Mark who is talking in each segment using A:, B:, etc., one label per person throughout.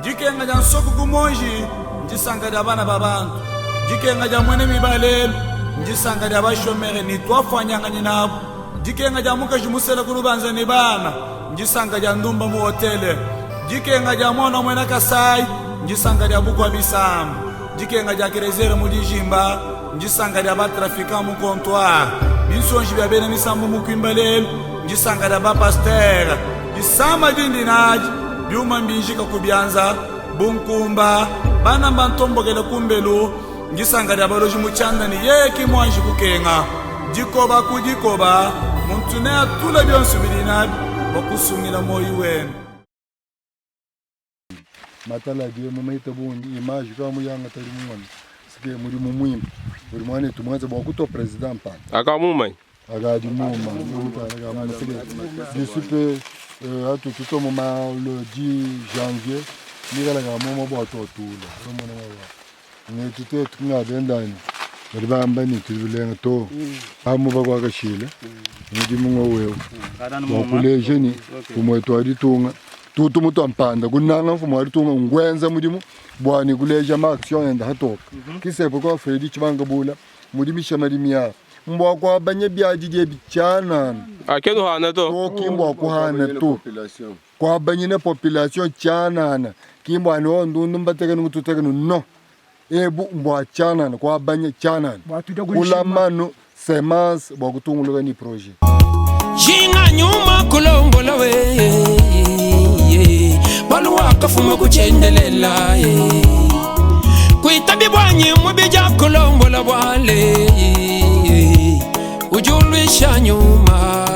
A: Jikenga ja nsoko kumonji njisanga ja bana babantu. Jikenga ja mwene mibalelo njisanga ja bashomere ni twafanyanga nyinabo. Jikenga ja muka jumusela kulubanza ni bana njisanga ja ndumba mu hotele. Jikenga ja mwana mwena Kasai njisanga ja bukwa bisambu. Jikenga ja kerezere mu dijimba njisanga ja batrafika mu comptoir. Bisonji bya bene misambu mu kwimbalelo njisanga ja ba pasteur. Jisama dindinaji byuma mbinjika kubyanza bunkumba bana bantombogela kumbelu ngisanga ya baloji muchanda ni yeki mwanji kukenga jikoba kujikoba muntu ne atula byonse bilinabi bakusumira moyo wenu
B: matala je mumaita bungi image kwa muyanga tali mumwana sike muri mumwimba muri mwana tumwanza bokuto president pa
C: akamumai
B: agadi muma je suis tout tout au moment le 10 janvier mira la mama bo atotula somona mama ne tuto tunga dendani bamba ni tubilenga to amu bakwa kashile ndi mungo wewe wakuleje ni kumweto aditunga tutu muto ampanda kunanga mfumo aditunga ngwenza mudimu bwani kuleja ma action enda hatoka kisepo ko Fredi chibanga bula mudimi shamalimia mbwa kwa banye byajije bichana
C: akeno hana to
B: kimbwa kwa hana to kwa banye ne population chana kimbwa no ndundu mbateka ngututeka no ebu mbwa chana kwa banye chana kula manu semence bwa kutunguluka ni projet
D: jinga nyuma kulombola we balu wakafuma kuchendelela kuitabi bwanyi mubija kulombola bwale ujulwisha nyuma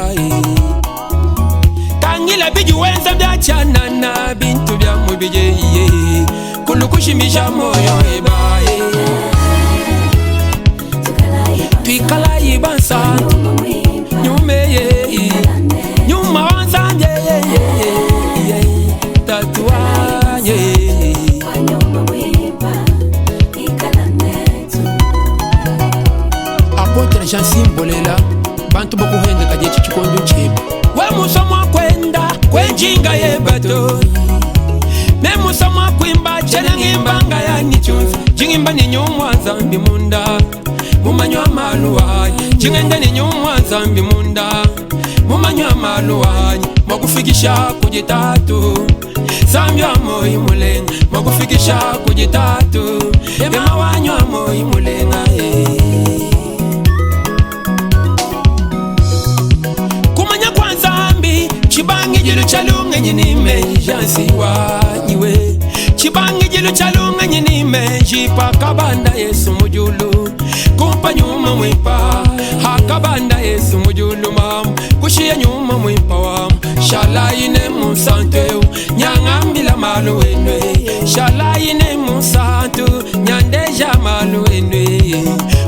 D: kangila biju wenza byachana na bintu bya mubije kulukushimisha moyo ebaye twikala yibansa nyume nyuma wanzanje tatuanye apotre Jean Simbolela bantu bokuhenda kajechi chikondo chebe we musomwa kwenda kwenjinga yebato me musomwa kwimba chenangimbanga ya nichunza jingimba ni nyumwa zambi munda mumanywa maluwa jingenda ni nyumwa zambi munda mumanywa maluwa makufikisha kujitatu zambi wa moyi mulenga makufikisha kujitatu ema wanywa moyi mulenga chibangi jilu chalunga nyini mejansi wanyiwe chibangi jilu chalunga nyini meji pakabanda Yesu mujulu kumpa nyuma mwipa hakabanda Yesu mujulu mam kushia nyuma mwipa wam shalayine musanteu nyangambila malu wenwe shalayine musantu nyandeja malu wenwe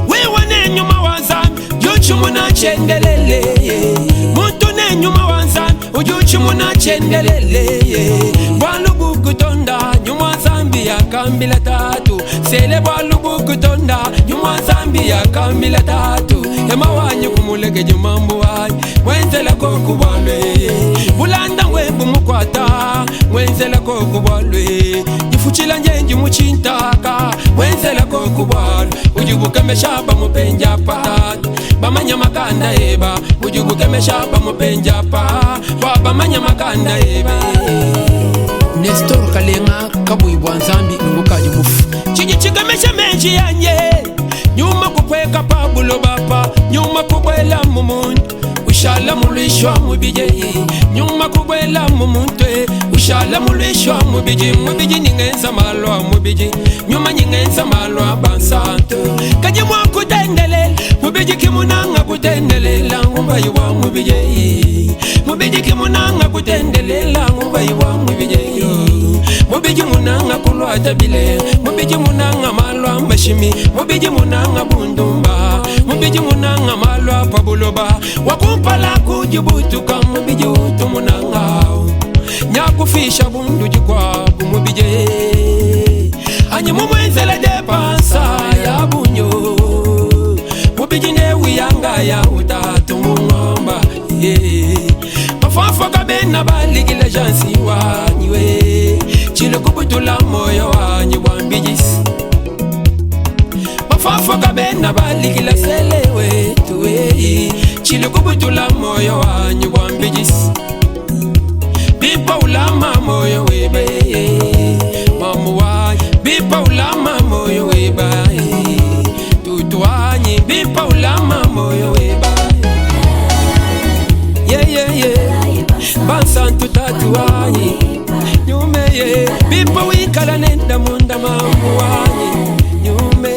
D: wewane nyuma wanzami yuchumu na chendelele muntu ne nyuma wanzami ujuchimu na chendelele bwalubu kutonda nyuma zambi ya kambila tatu sele bwalubu kutonda nyuma zambi ya kambila tatu ema wanyi kumuleke jumambu wanyi mwenzela koku bwalwe bulanda ngwembu mukwata mwenzela koku bwalwe jifuchila njenji muchintaka mwenzela koku bwalwe ujubuke meshaba mupenja patatu bamanya makanda eba ujubuke meshaba mupenja pa baba manya makanda ebe Nestor Kalenga kabui bwanzambi ngukaji mufu chijichigamesha menji yanye nyuma kupweka pabulo bapa nyuma kubwela mumuntu ushala mulishwa mubije nyuma kubwela mumuntu ushala mulishwa mubije ningenza malwa mubije nyuma ningenza malwa bansanto kaje mwa kutendelela mubije kimunanga kutendelela ngumba yiwa mubije mubije kimunanga kutendelela ngumba yiwa mubije mubije munanga kulwata bile mubije munanga malwa mashimi mubije munanga bundumba mubije munanga malwa pabuloba wakumpala kujibutuka mubije utumunanga nyakufisha bundu jikwabu mubije anye mumwenzele depansa ya bunyo mubije ne wiyanga ya utatu mungomba pafafa kabena baligila jansi wanyiwe chilukubutula moyo wanyi wambijisi bafafo kabena balikila sele wetu chilukubutula moyo wanyi wambijisi bipa ulama moyo webe mamu wanyi bipa ulama moyo weba tutu wanyi bipa ulama moyo weba bansantu tatu wanyi nyume bipa wikala nenda munda mamu wanyi nyume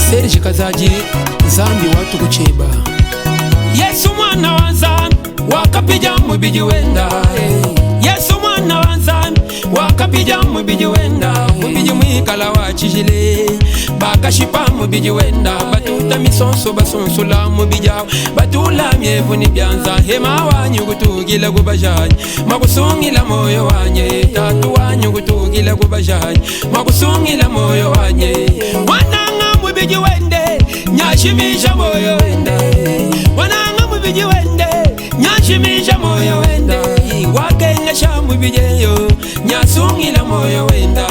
D: Serge Kazaji zambi watu kucheba Yesu mwana wa zambi wakapija mubiji wenda Yesu mwana wa zambi wakapija mubiji wenda mubiji mwikala wachijile bakashipa mubiji wenda batuta misonso basonsula mubija batula myevu ni byanza hema wanyu kutugila kubajani makusungila moyo wanye tatu wanyu kutugila kubajani makusungila moyo wanye wananga mubiji wende nyashimisha moyo wende wananga mubiji wende nyashimisha moyo wende wakengesha mubijeyo nyasungila moyo wenda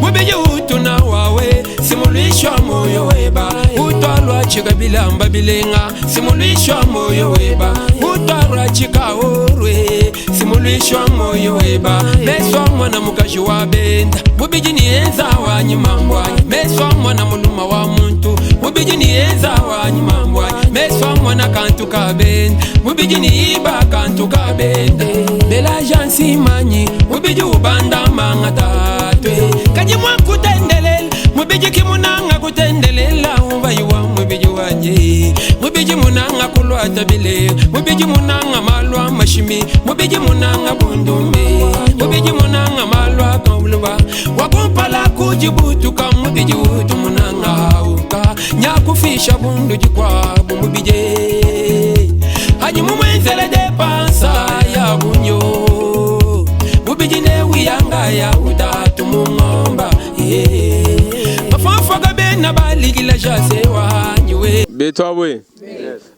D: mubiji utuna wawe simulishwa moyo weba utwalwa chikabila mbabilenga simulishwa moyo weba utwalwa chikaorwe simulishwa moyo weba meswa mwana mukashi wa benda mubiji ni enza wanyi mambwanyi meswa mwana muluma wa muntu mubiji ni enza wanyi mambwanyi meswa mwana kantu kabenda mubiji ni iba kantu kabenda bela jansi manyi mubiji ubanda manga tatwe kaji mwakutendelele mubiji kimunanga kutendelela uvayiwa mubiji wanje mubiji munanga kulwata bile mubiji munanga malwa mashimi mubiji munanga bundume mubiji munanga malwa kauluba wakumpala kujibutuka mubiji utu munanga uka nyakufisha bundu jikwabu mubije haji mumwenzele depansa ya bunyo mubiji newiyanga ya udatu mungomba mafafa gabe na baligila jase wanywe
C: betwa we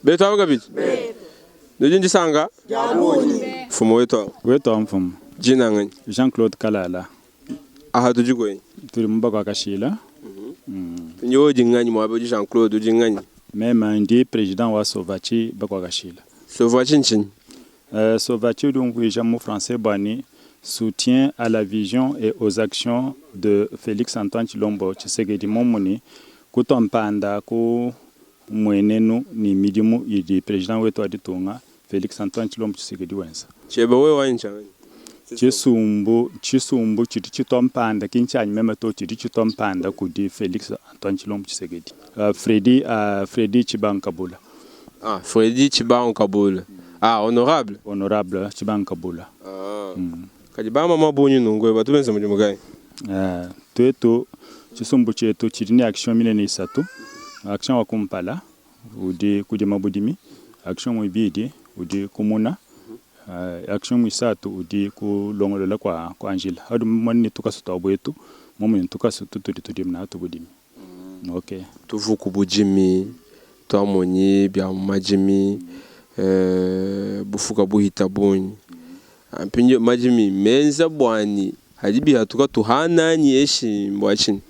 C: betwa gabit nujinji sanga fumo wetwa
E: mfumo
C: jina ngani
E: Jean-Claude Kalala
C: aha tujugoyi
E: turi mbagwa kashila
C: nyo jingani mo abeji Jean-Claude jingani
E: même ndi président wa Sovachi bakwa kashila
C: Sovachi nchin
E: Sovachi donc jammo français bani soutien à la vision et aux actions de Félix Antoine Tshilombo Tshisekedi Momoni kutompanda ku mwenenu ni midimu idi président wetu aditunga Félix Antoine Tshilombo Tshisekedi wenza
C: cheba we wancha
E: chisumbu chiti chitompanda kinchanya mema to chiti chitompanda kudi Félix Antoine Tshilombo Tshisekedi Freddy Chibankabula
C: Freddy Chibankabula
E: honorable Chibankabula
C: kadiba mama bonyu nungwe batu benza mu mugaye
E: tweto chisumbu chetu chiri action milene isatu action wa kumpala udi kudi mabudimi action mu ibidi udi kumuna action mu isatu udi kulongolola kwa Angela hadu mani tukasuta bwetu mumu tukasutu tudi mna to budimi okay
C: tuvuku bujimi twamonyi bya majimi bufuka buhita bonyi ampinye majimi menza bwani hadibi hatuka tuhana nyeshi mbwachini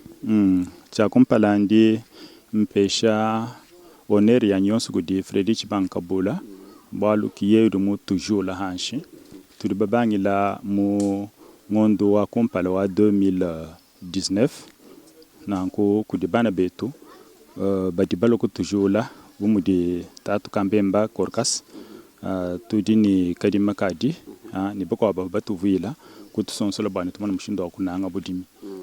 E: cha kumpala ndi mpesha oneri ya nyonsu gudi Freddy Chibankabula balu kiyeru mu toujours la hanshi turi babangi la mu ngondo wa kumpala wa 2019 nanko kudibana betu badibalo ko toujours la bumudi tatu kambemba korkas tudini kadima kadi ni bako batu vila kutusonsola bani tumana mushindo kunanga budimi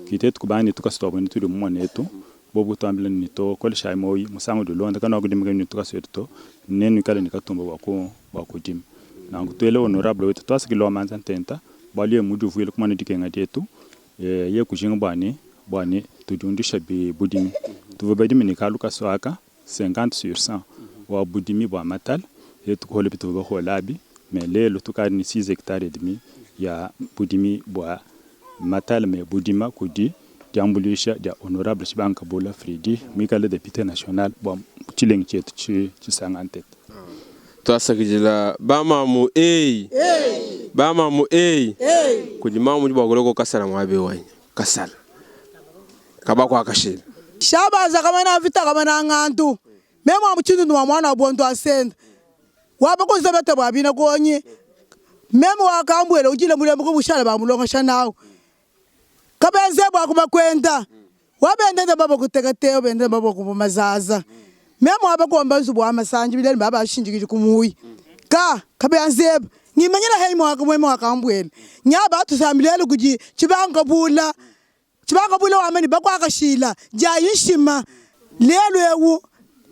E: kitetu kubani tukasitoba ni tuli mumonetu bobu tambila ni to kolsha moyi musango de londa kana gudimi ni tukaseto nenu kala ni katumba wako dim na ngutwele honorable wetu twasikilo manza tenta bali mudu vila kumana dikenga detu ye kujinga bani tudundisha bi budimi tuvabadimi ni kaluka swaka 50% wa budimi bwa matal yetu ko lebitu ba ko labi mais lelo tukari ni 6 hectares et demi ya budimi bwa matal me budima kudi diambulisha dia honorable Chibankabula Freddy mikale député national bwa chileng chetu chi 50
C: twasakijila bamamu bamamu kujimamu jibagoloko kasala mwabe wanya kasala kabako akashila
F: shabaza kama na vita kama na ngantu memo amuchindu nwa mwana bondo asenda waba konzabete babina konye memo wakambwele ujile mulembe kubushala bamulonga shanawo kabenze bwa kumakwenda wabende baba kutekateo bende baba kumazaza memo abakomba nzubo amasanji bileni baba ashinjikije kumuyi kabenze ngimanyira heyimo akamwemo akambwele nyaba atusambilele kuji chibanga bula wamani bakwakashila jayishima lelwewu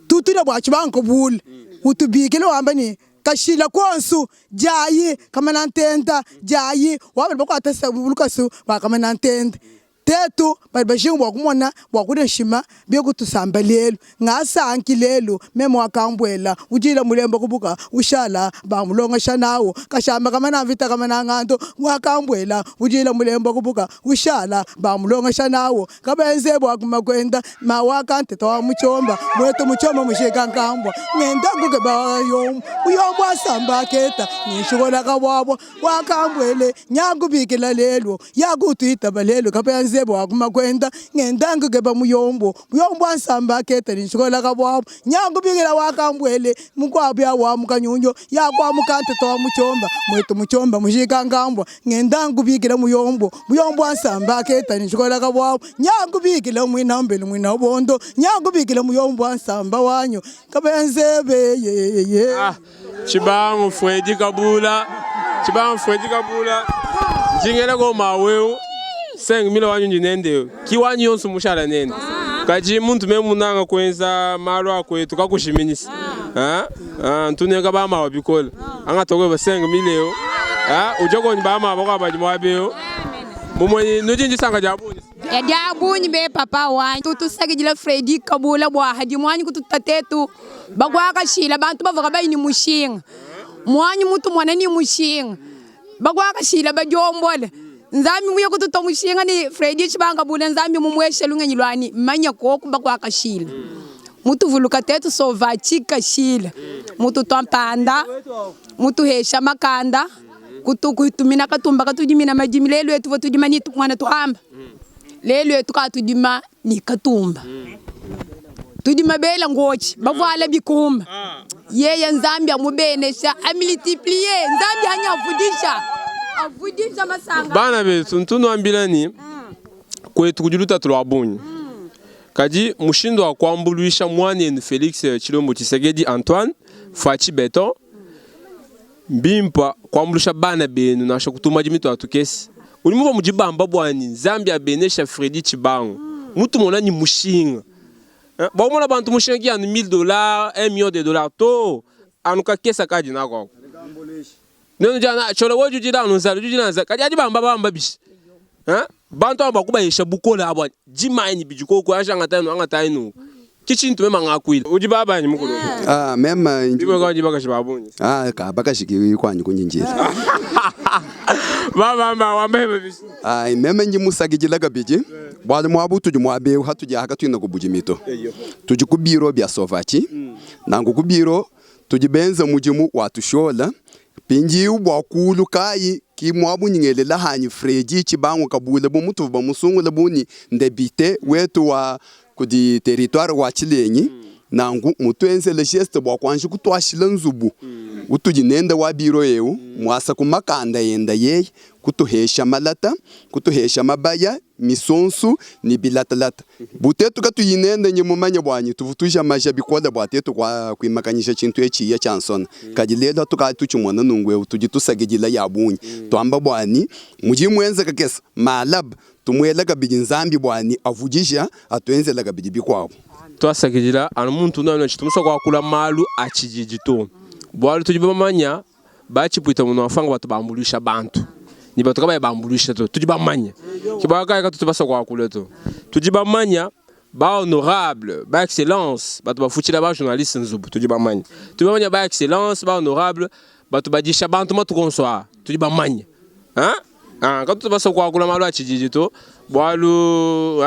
F: tutule bwa chibanga bula utubikile wambani kashila konsu jayi kamanantenda jayi wabali bakwatasa bulukasu bakamanantenda tetu bali bashingu bakumona bakudeshima byokutusamba lelo ngasanki lelo memo akambwela ujila mulembo kubuka ushala bamulonga shanawo kashamba kamana vita kamana nganto wakambwela ujila mulembo kubuka ushala bamulonga shanawo kabenze bwakumakwenda mawakante tawa muchomba mweto muchomba musheka nkambwa ngenda kuke bayom uyombo asamba keta nishikola kabwabo wakambwele nyakubikila lelo yakutuita balelo kabenze bwakumakwenda ngendangu ke bamuyombo ansamba keta nishikola kabwabo nyakubikila wakambwele mukwabya wa mukanyunyo yakwamukante tawa muchomba mweto muchomba mushika nkambwa ngendangu bikila muyombo ansamba keta nishikola kabwabo nyakubikila mwinambele mwinabondo nyakubikila muyombo ansamba wanyo kabenzebe ye
C: chibangu Fredi Kabula jingela go maweu 5000 wanyu njinende kiwanyu yonsu mushala nene kaji muntu memunanga kwenza malo akwetu kakushiminisi ntuneka bama wabikola angatoke ba 5000 ujoko ni bama bakwabaji mwabeo mumwe nujinji sanga jabuni
G: jabuni be papa wanyu tutusakijila Fredi Kabula bwa haji mwanyu kututatetu bagwaka shila bantu bavoka bayini mushinga mwanyu mutu mwana ni mushinga bagwaka shila bajombola nzambi muye kututa mushinga ni Fredi Chibanga Bula nzambi mumweshe lungenyilwani manya koku bagwaka shila mutu vuluka tetu sova chika shila mutu twampanda mutu hesha makanda kutumina katumba katujimina majimi lelo yetu vatujima ni mwana tuhamba lelo yetu katujima ni katumba tudima bela ngochi bavala bikumba yeye nzambi amubenesha amultiplier nzambi avudisha masanga
C: bana betu ntuno ambilani kwetu kujuluta tulwabunyi kaji mushindo wa kwambuluisha mwanenu Felix Chilombo Tshisekedi Antoine Fachi Beton mbimpa kwambulusha bana benu nasha kutuma jimitu atukesi ulimuva mujibamba bwani nzambi abenesha Fredi Chibangu mutu mona ni mushinga baumona bantu mushinga ki anu $1000 $1 million to anuka kesa kaji nako neno jana chola woju jida anunzalo jujina za kaji bamba bishi bantu abakuba yesha bukola abwa jimaini bijuko ko angataino kichintu mema ngakwila ujibaba ni mukulu
H: mema
C: ndibo kaji bakashibabunyi
H: ka bakashiki kwanyu kunyinjira
C: baba wambebe bishi
H: mema njimusakijila kabiji bwali mwabutu jumwabe hatuja hakatwina kubujimito tujikubiro bya sovachi nangu kubiro tujibenza mujimu watushola pinji ubwakulu kai ki mwabu nyingelela hanyi Fredi Chibangu Kabula bumutu bamusungula buni ndebite wetu wa kudi territoire wa Chilenyi nangu mutwenze le geste bwakwanji kutwashila nzubu utujinenda wa biro yeu mwasa kumakanda yenda ye kutuhesha malata kutuhesha mabaya misonsu ni bilatalata butetu katuyinenda nyemumanya bwanyi tuvutusha maja bikola bwatetu kwa kwimakanyisha chintu echiya chansona kajilelo tukatuchumwana nungwe utujitusagijila yabunyi twamba bwani mujimwenza kakesa malab tumwela kabiji nzambi bwani avujisha atwenzela kabiji bikwabo
C: twasakijila anu muntu nano chitumusa kwa kula malu achijijito bwali tujibamanya bachipuita muno afanga batu bambulisha bantu ni batu kaba bambulisha to tujibamanya kibaka ka tutubasa kwa kula to tujibamanya ba honorable ba excellence batu bafutila ba journaliste nzubu tujibamanya ba excellence ba honorable batu bajisha bantu matu konsoa tujibamanya ka tutubasa kwa kula malu achijijito bwalu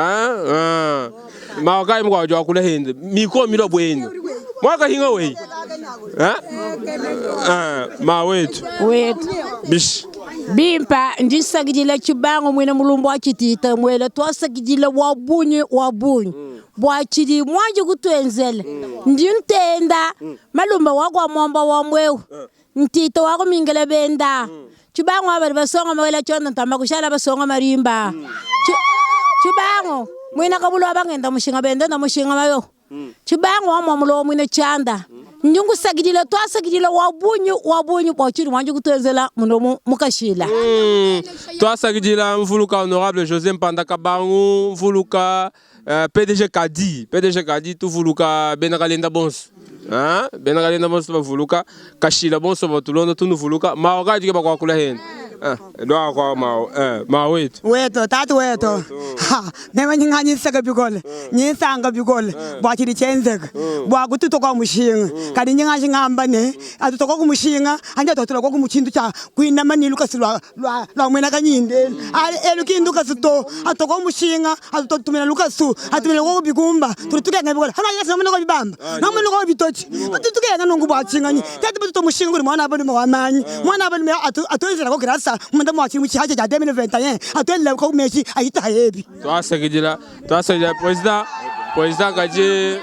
C: mawakai mkwa jwa kula hende miko milo bwenu mwaka hinga wei ma wetu bish
I: bimpa ndisagidila chibango mwina mulumbu wa chitita mwele twasagidila wabunyi bwa chidi mwanji kutwenzele ndi ntenda malumba wako momba wa mweu ntita wako mingele benda chibango abali basonga mwela chonda ntamba kushala basonga marimba chibango mwina kabulu abangenda mushinga benda na mushinga mayo chibango wa mwamulo mwina chanda njungu sagidila twasagidila wabunyi bwa chidi mwanji kutwenzela muno mukashila
C: twasagidila mvuluka honorable José Mpanda Kabangu mvuluka PDG Kadi tu vuluka benakalenda bonso benakalenda bonso bavuluka kashila bonso batulondo tunu vuluka maoka jike bakwa kula hen doa kwa ma wetu
F: tatu wetu nema nyingani saka bigole nyisanga bigole bwa chiri chenzeka bwa kututo kwa mushinga kadi nyinga ngamba ne atutoka ku mushinga anja totula ku muchindu cha kuina mani Lucas lwa mwena kanyinde elukindu kasito atoka ku mushinga atutumela Lucas atumela ku bikumba tutuke ngabigole hana yesa mwana ko bibamba namwe ko bitochi tutuke nganongu bwa chingani tatu buto mushinga uri mwana abali mwamanyi mwana abali atoyizela ko grasa munda mwachi muchaje ja 2021 atwele ko mechi ayita hebi
C: twasagidila president kaje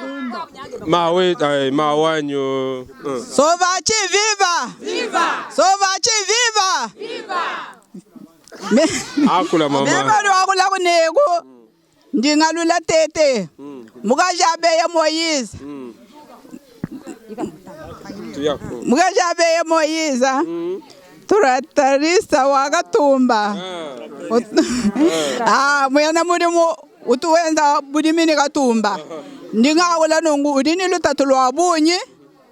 C: mawanyo
F: Sovachi viva
C: akula mama
F: mebali wakula kuneku ndingalula tete mukajabe ya Moise turatarisa wakatumba muyana mulimu utuwenza budimini katumba ndingawula nungu udini lutatu lwabunyi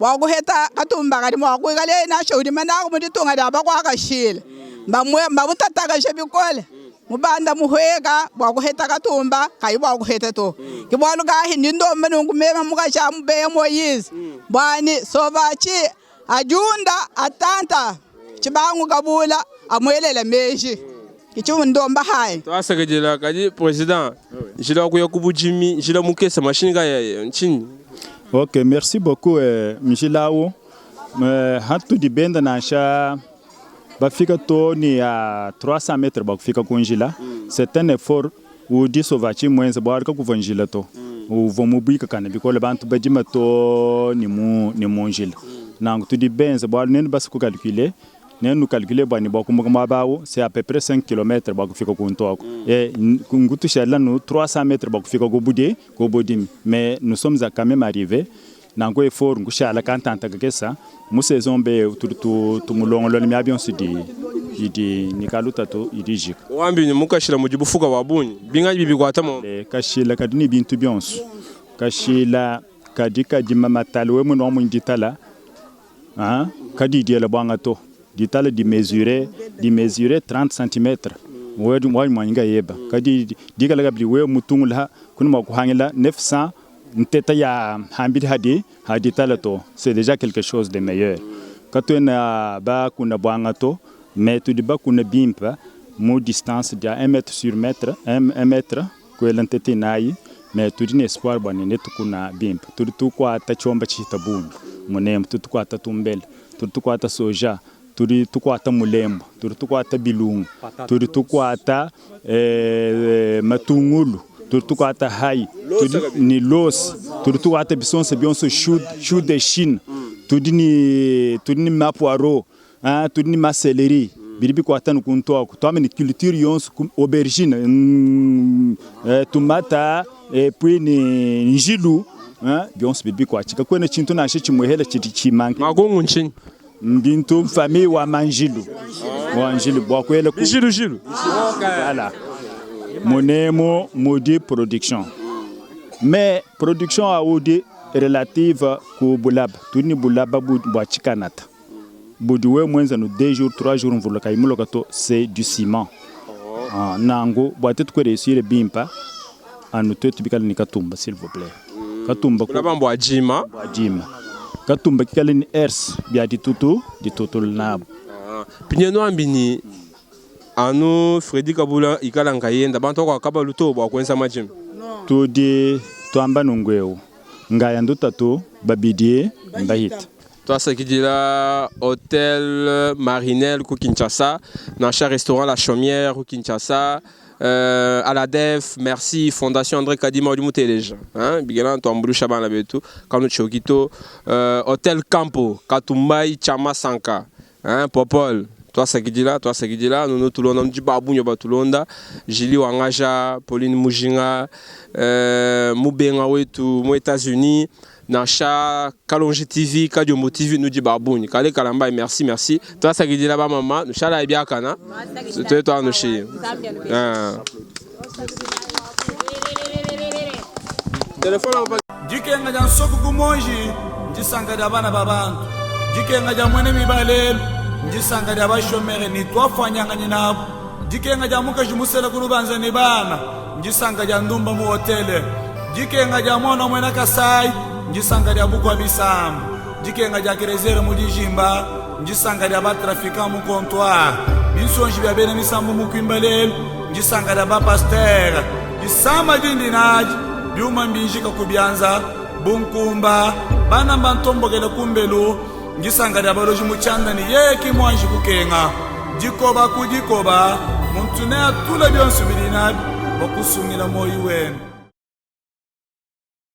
F: wakuheta katumba kali mwakwikale nasho udimanako muditunga lyaba kwakashile mbabutataka bikole mubanda muhweka bwakuheta katumba kayi bwakuheta to kibwalu kahi ndindombe nungu mema mukasha mubeye Moise bwani Sovachi ajunda atanta chibangu kabula amwelela meji kichu ndomba hai
C: twasagidila kaji president jila kuya kubujimi jila mukesa machine ya nchini.
E: Ok, merci beaucoup Mjilao. Hatu di benda na sha bafika to ni à 300 mètres bafika kunjila. C'est un effort où di Sovachi mwenza barka kuvanjila to. Uvomubika kana bikole bantu bajima to ni munjila. Nangu tu di benza bar nen bas ku calculer. Nous calculons c'est à peu près 5 km et nous 300 mètres mais nous sommes quand même arrivés nango effort ngushala kantanta kesa mu saison be tumulongo mi avion sidi nikaluta to idijik
C: wambi ni mukashira mu gibufuka wabunyi binga bibi kwatamo
E: kashila kadini bintu byonso kashila kadika jima matalo we mu no mu nditala kadi diela bwanga to ditala di mesurer 30 cm wadi mwanga yeba kadi dikala gabli we mutungula kunuma kuhangela 900 nteta ya hambidi hadi talato c'est déjà quelque chose de meilleur katuna ba kuna bwangato mais tu diba kuna bimpa mo distance de 1 mètre sur mètre 1 mètre ko lentete nayi mais tu din espoir bani netu kuna bimpa tu kwa ta chomba chita bundu monem tu kwa ta tumbel tu kwa ta soja turi tukwata mulembo turi tukwata bilungu turi tukwata matungulu turi tukwata hai turi ni los turi tukwata bisonse bionso chou de Chine turi ni mapoiro turi ni maseleri biribi kwata nukunto ko twame ni culture yonso aubergine tomata et puis ni njilu bionso bibi kwachika kwene chintu na shichi muhela chimanke
C: magongo nchini
E: mbintu famille wa manjilu wanjilu bokwele ku
C: jilu
E: voilà monemo modi production mais production a odi relative ku bulaba tuni bulaba bu chikanata budiwe mwenza no 2 jours 3 jours mvula kaimulo kato c'est du ciment nango boite ko réussir bimpa anu tetu bikala ni katumba s'il vous plaît katumba
C: ko bambo ajima
E: katumba kikale ni ers bia di tutu nabo
C: pinyeno ambini anu Fredi Kabula ikala ngayenda bantu kwa kabaluto bwa kwenza majim
E: to amba nongweo ngaya ndutatu babidie mbahita.
C: Toi, c'est qui dit là, hôtel Marinelle au Kinshasa, dans chaque restaurant La Chaumière au Kinshasa, à la DEF, merci, Fondation André Kadima du Moutelej, hein, Bigalan, Tombou Chaban la Betou, comme Chokito, hôtel Campo, Katumbai, Chama Sanka, hein, Popol. Toi, c'est qui dit là, nous tout le monde du Babou, nous tout le monde, Jili Wangaja, Pauline Moujinga, Moubenga, aux États-Unis. Nacha Kalonji TV, Kadiomo TV, nous dit Babouni. Kale Kalamba, merci. Toi, ça qui dit là-bas, maman, nous chala et bien kana. C'est toi, nous chez. Téléphone en bas.
A: Jikenga jan soku kumonji, njisanga dabana babantu. Jikenga jan mwene mibalel, njisanga daba shomere ni twa fanyanga nyinabu. Jikenga jan muka jumusela kunubanza ni bana, njisanga jan ndumba mu hotele. Jikenga jan mwana mwena Kasai, njisanga dia bukwa bisambu. Jikenga dia kerezere mu dijimba, njisanga dia ba trafiquant mu comptoir. Binsonji bia bene misambu mu kwimbalel, njisanga dia ba pasteur. Jisama dindi naji, biuma mbinjika kubianza, bunkumba, bana mbantombo gele kumbelu, njisanga dia baloji mu chanda ni yeki mwanji kukenga. Jikoba kujikoba, muntune atula bionsu bilinabi, bakusungila moyi wenu.